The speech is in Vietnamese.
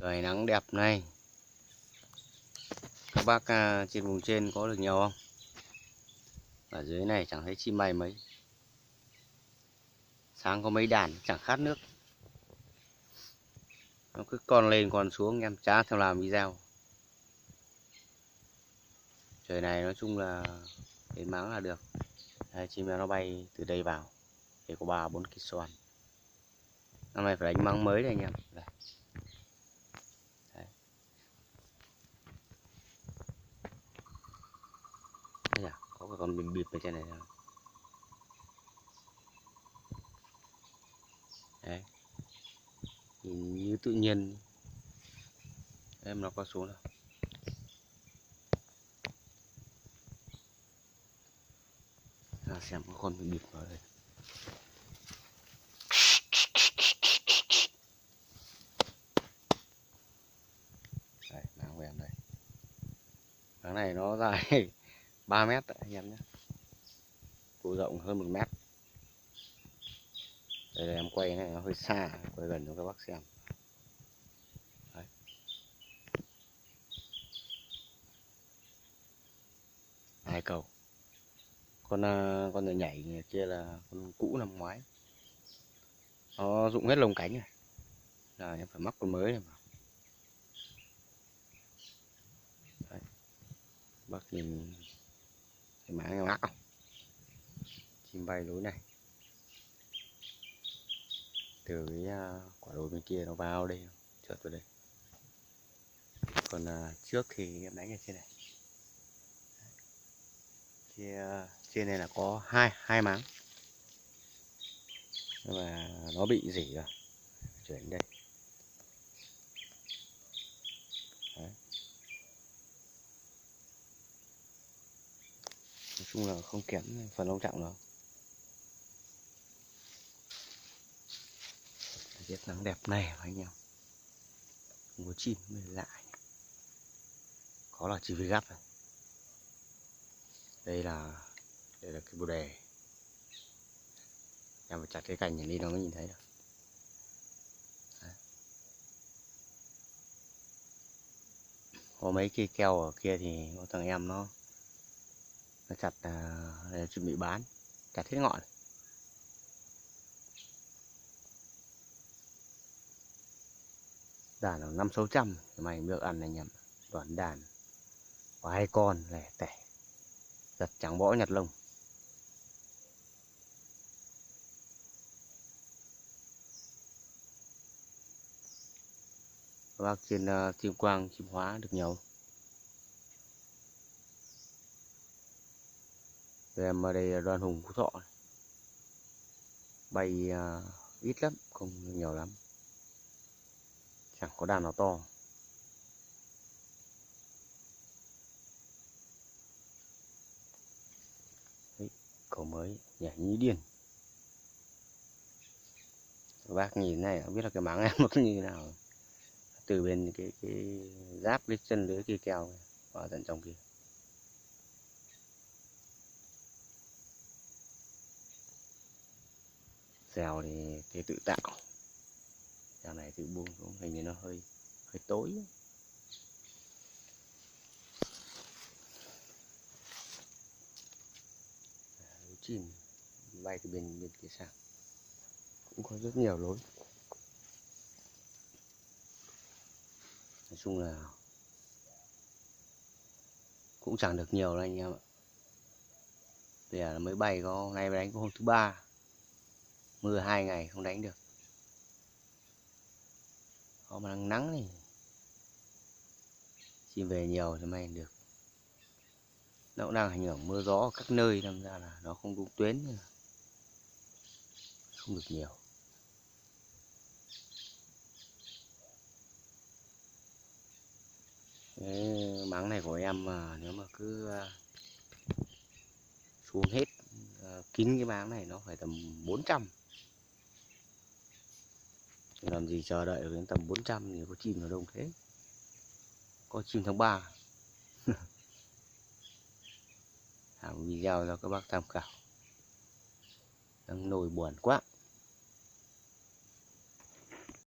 Trời nắng đẹp này. Các bác trên vùng trên có được nhiều không? Ở dưới này chẳng thấy chim bay mấy. Sáng có mấy đàn chẳng khát nước. Nó cứ con lên con xuống, em chả theo làm video. Trời này nói chung là đến máng là được. Đây, chim nó bay từ đây vào. Đây có 3-4 cái xoàn. Năm nay phải đánh máng mới đây anh em. Đây. Đấy. Đây à, có cái con bìm bịp ở trên này. Đấy. Nhìn như tự nhiên. Em nó có xuống nào. Xem có con bìm bịp vào đây. Đây, máng của em đây. Máng này nó dài 3 mét đấy, anh em nhé. Độ rộng hơn 1 mét. Đây là em quay này nó hơi xa, quay gần cho các bác xem. Đấy. Hai cầu. Con này nhảy kia là con cũ năm ngoái. Nó rụng hết lông cánh này. Giờ em phải mắc con mới này vào. Đấy. Bác nhìn cái máng em ác không? Chim bay lối này. Từ cái quả đồi bên kia nó vào đây, trượt vào đây. Còn trước thì em đánh ở trên này. Trên này là có hai máng. Nhưng mà nó bị rỉ rồi. Chuyển đây. Đấy. Nói chung là không kém phần long trọng đâu. Thời tiết nắng đẹp này anh em. Không có chim mới lạ. Có là chỉ vì gắp này. Đây là cái bồ đề. Em phải chặt cái cành này đi nó mới nhìn thấy được. Đấy. Có mấy cây keo ở kia thì có thằng em nó chặt chuẩn bị bán, chặt hết ngọn. Đàn là 500-600 mày được ăn này nhầm. Toàn đàn có 2 con lẻ tẻ, giật trắng bõ nhặt lông. Các bác trên chim quang, chim hóa được nhiều. Rồi em ở đây là Đoan Hùng Phú Thọ. Bay ít lắm, không nhiều lắm. Chẳng có đàn nào to. Đấy, cầu mới nhảy như điên. Các bác nhìn này không biết là cái máng em nó như thế nào. Từ bên cái giáp cái chân lưới kia keo vào tận trong kia. Dèo thì cái tự tạo. Dèo này tự buông xuống, hình như nó hơi tối. Chim bay từ bên kia sang. Cũng có rất nhiều lối. Nói chung là cũng chẳng được nhiều đâu anh em ạ. Bây giờ mới bay có hôm nay mới đánh có hôm thứ 3. Mưa 2 ngày không đánh được. Có mà nắng này. Chim về nhiều thì may được. Nó cũng đang ảnh hưởng mưa gió ở các nơi, đâm ra là nó không đúng tuyến. Không được nhiều. Cái máng này của em mà nếu mà cứ xuống hết kín cái máng này nó phải tầm 400. Làm gì chờ đợi đến tầm 400 thì có chim nó đông thế. Có chim tháng 3. Làm video cho các bác tham khảo. Đang nổi buồn quá.